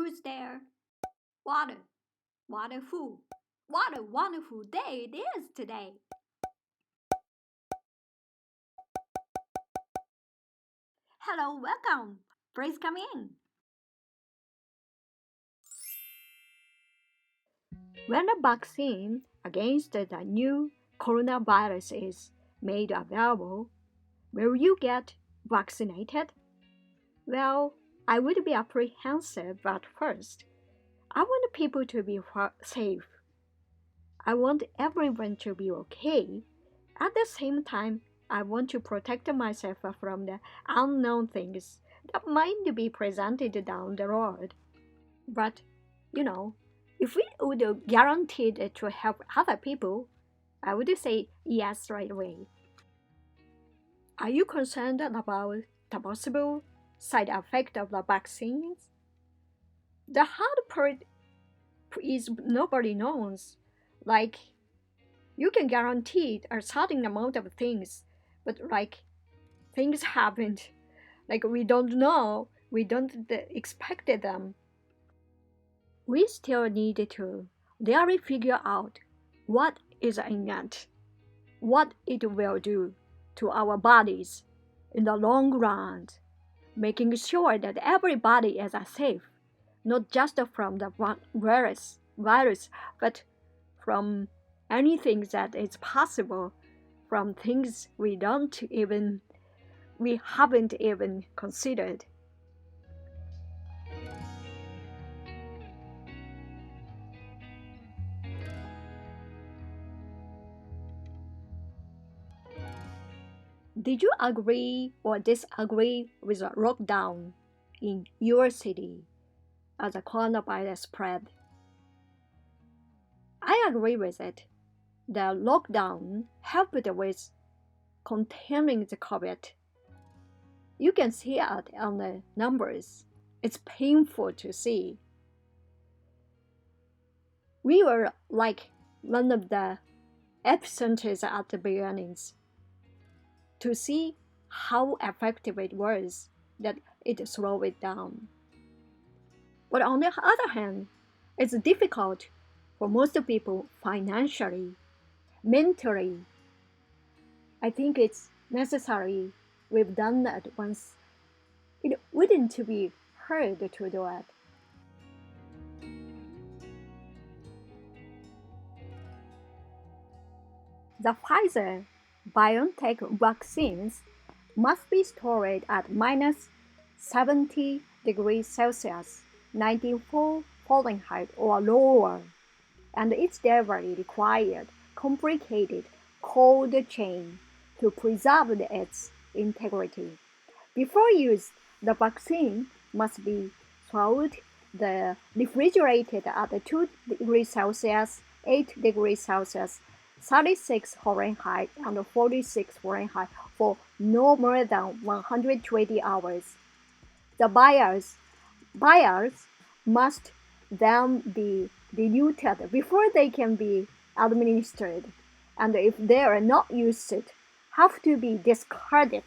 Who's there? Water. Waterful. What a wonderful day it is today. Hello, welcome. Please come in. When a vaccine against the new coronavirus is made available, will you get vaccinated? Well, I would be apprehensive at first. I want people to be safe. I want everyone to be okay. At the same time, I want to protect myself from the unknown things that might be presented down the road. But, you know, if we would guaranteed to help other people, I would say yes right away. Are you concerned about the possible side effect of the vaccines? The hard part is nobody knows. Like, you can guarantee a certain amount of things, but things happened. Like we don't know, we don't expect them. We still need to really figure out what is in it, what it will do to our bodies in the long run, making sure that everybody is safe, not just from the virus, but from anything that is possible, from things we haven't even considered. Did you agree or disagree with a lockdown in your city as a coronavirus spread? I agree with it. The lockdown helped with containing the COVID. You can see it on the numbers. It's painful to see. We were like one of the epicenters at the beginnings. To see how effective it was, that it slowed it down. But on the other hand, it's difficult for most people financially, mentally. I think it's necessary. We've done that once. It wouldn't be hard to do it. The Pfizer BioNTech vaccines must be stored at minus 70 degrees Celsius, 94 Fahrenheit or lower, and its delivery required complicated cold chain to preserve its integrity. Before use, the vaccine must be thawed, refrigerated at 2 degrees Celsius, 8 degrees Celsius, 36 Fahrenheit and 46 Fahrenheit for no more than 120 hours. The buyers must then be diluted before they can be administered, and if they are not used, have to be discarded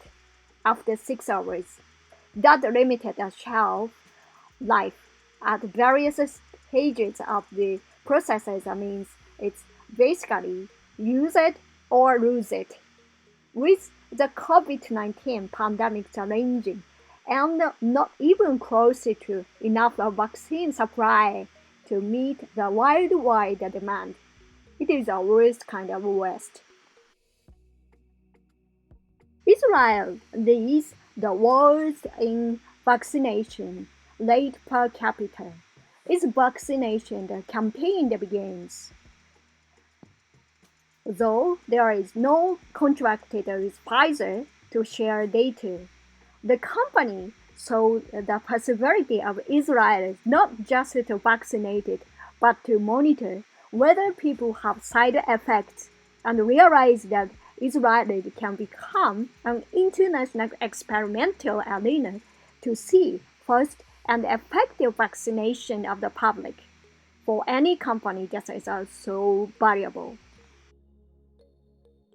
after 6 hours. That limited the shelf life at various stages of the processes means it's basically use it or lose it. With the COVID-19 pandemic challenging and not even close to enough vaccine supply to meet the worldwide demand, it is the worst kind of waste. Israel leads the world in vaccination rate per capita. Its vaccination campaign begins. Though there is no contract with Pfizer to share data, the company saw the possibility of Israel not just to vaccinate it, but to monitor whether people have side effects and realize that Israel can become an international experimental arena to see first and effective vaccination of the public. For any company, this is so valuable.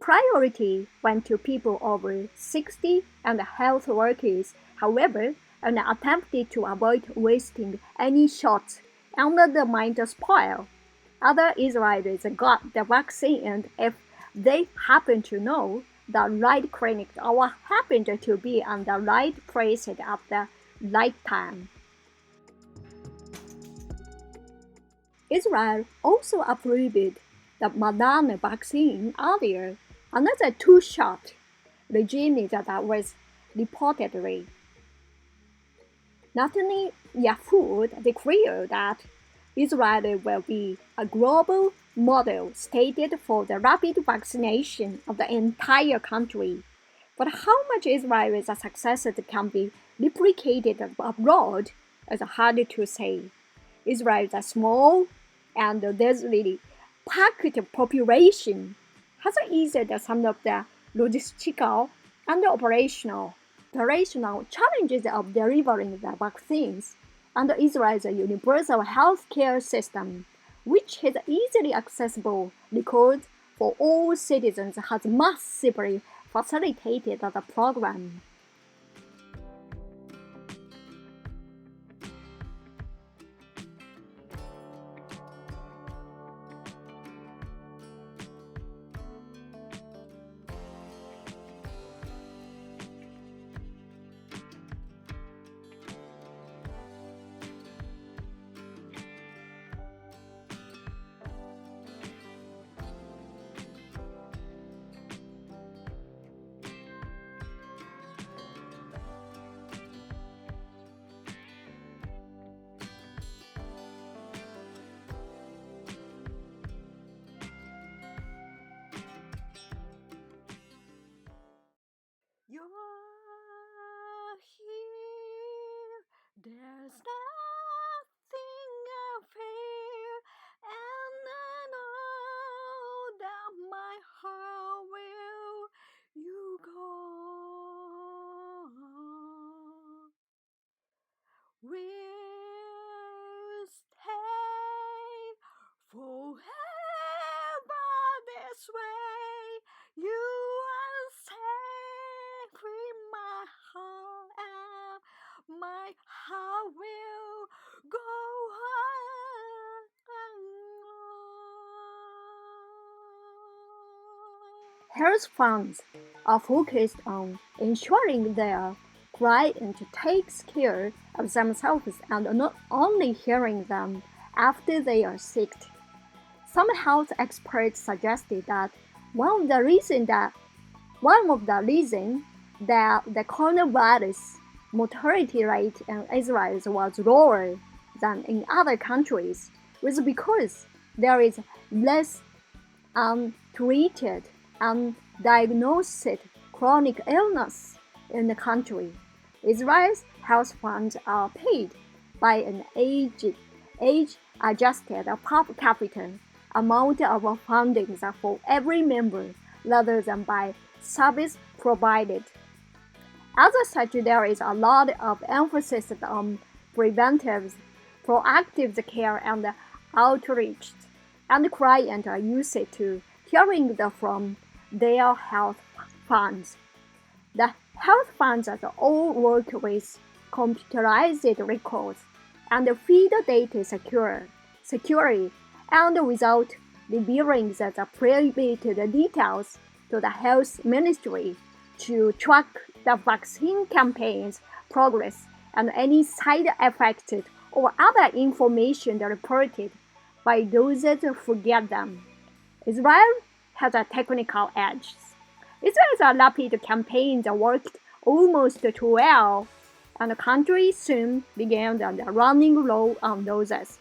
Priority went to people over 60 and health workers. However, and attempted to avoid wasting any shots under the mind spoil. Other Israelis got the vaccine, and if they happened to know the right clinic or happened to be on the right place at the right time. Israel also approved the Moderna vaccine earlier, another two-shot regime that was reportedly. Netanyahu declared that Israel will be a global model stated for the rapid vaccination of the entire country. But how much Israel's successes can be replicated abroad is hard to say. Israel is a small and densely packed population has eased some of the logistical and operational challenges of delivering the vaccines, and Israel's universal healthcare system, which is easily accessible records for all citizens, has massively facilitated the program. You're here, there's nothing I fear, and I know that my heart will you go. We'll stay forever this way. You are safe in my heart, and my heart will go on. Health funds are focused on ensuring their client takes care of themselves and not only hearing them after they are sick. Some health experts suggested that one of the reasons that the coronavirus mortality rate in Israel was lower than in other countries was because there is less untreated and diagnosed chronic illness in the country. Israel's health funds are paid by an age-adjusted per capita amount of funding for every member rather than by service provided. As such, there is a lot of emphasis on preventive, proactive care and outreach, and clients are used to hearing from their health funds. The health funds all work with computerized records and feed data securely and without revealing the private details to the health ministry to track the vaccine campaign's progress and any side effects or other information reported by those who get them. Israel has a technical edge. Israel's rapid campaign that worked almost too well, and the country soon began the running low on doses,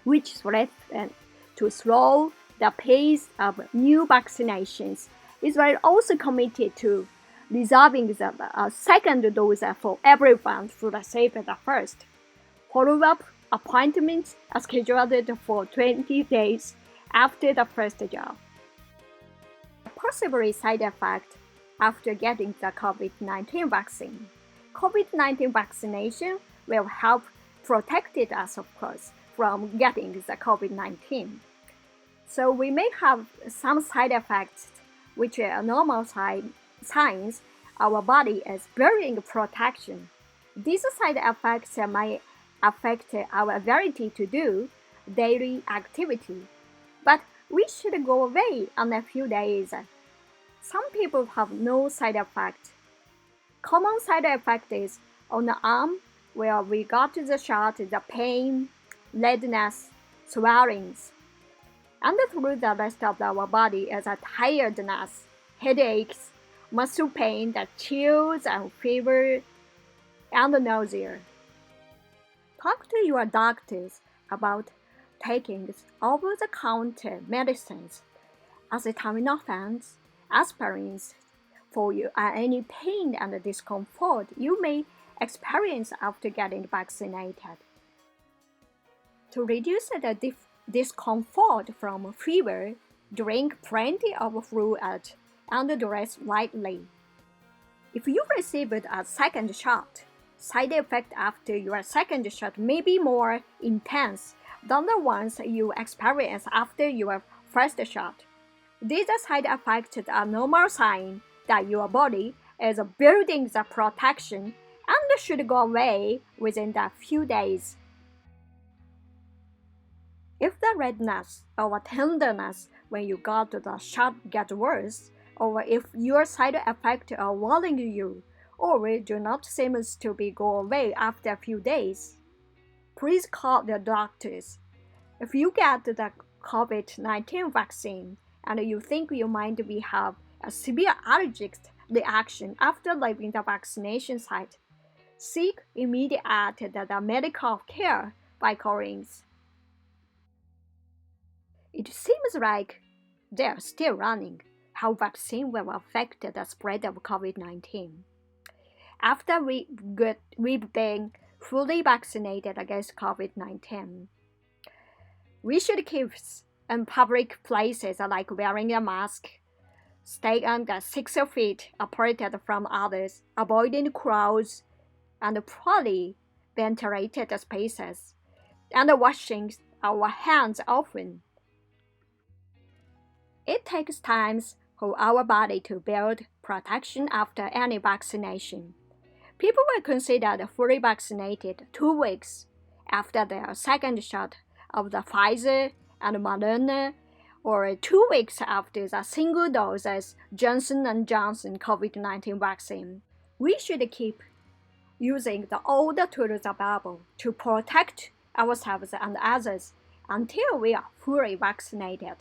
which threatened to slow the pace of new vaccinations. Israel also committed to reserving the second dose for everyone to receive the first. Follow-up appointments are scheduled for 20 days after the first jab. Possible side effect after getting the COVID-19 vaccine. COVID-19 vaccination will help protect us, of course, from getting the COVID-19. So we may have some side effects which are normal signs our body is building protection. These side effects might affect our ability to do daily activity, but we should go away in a few days. Some people have no side effect. Common side effect is on the arm where we got the shot, the pain, redness, swellings, and through the rest of our body is a tiredness, headaches, muscle pain, the chills and fever, and nausea. Talk to your doctors about taking over-the-counter medicines, acetaminophen, aspirins, for you any pain and discomfort you may experience after getting vaccinated. To reduce the discomfort from fever, drink plenty of fluid and dress lightly. If you received a second shot, side effects after your second shot may be more intense than the ones you experienced after your first shot. These side effects are a normal sign that your body is building the protection and should go away within a few days. If the redness or tenderness when you got the shot gets worse, or if your side effects are worrying you, or do not seem to be go away after a few days, please call the doctors. If you get the COVID-19 vaccine and you think you might have a severe allergic reaction after leaving the vaccination site, seek immediate medical care by calling. It seems like they're still running how vaccine will affect the spread of COVID-19. After we've been fully vaccinated against COVID-19, we should keep in public places like wearing a mask, stay under 6 feet apart from others, avoiding crowds and poorly ventilated spaces, and washing our hands often. It takes time for our body to build protection after any vaccination. People were considered fully vaccinated 2 weeks after their second shot of the Pfizer and Moderna, or 2 weeks after the single dose Johnson & Johnson COVID-19 vaccine. We should keep using the old tools available to protect ourselves and others until we are fully vaccinated.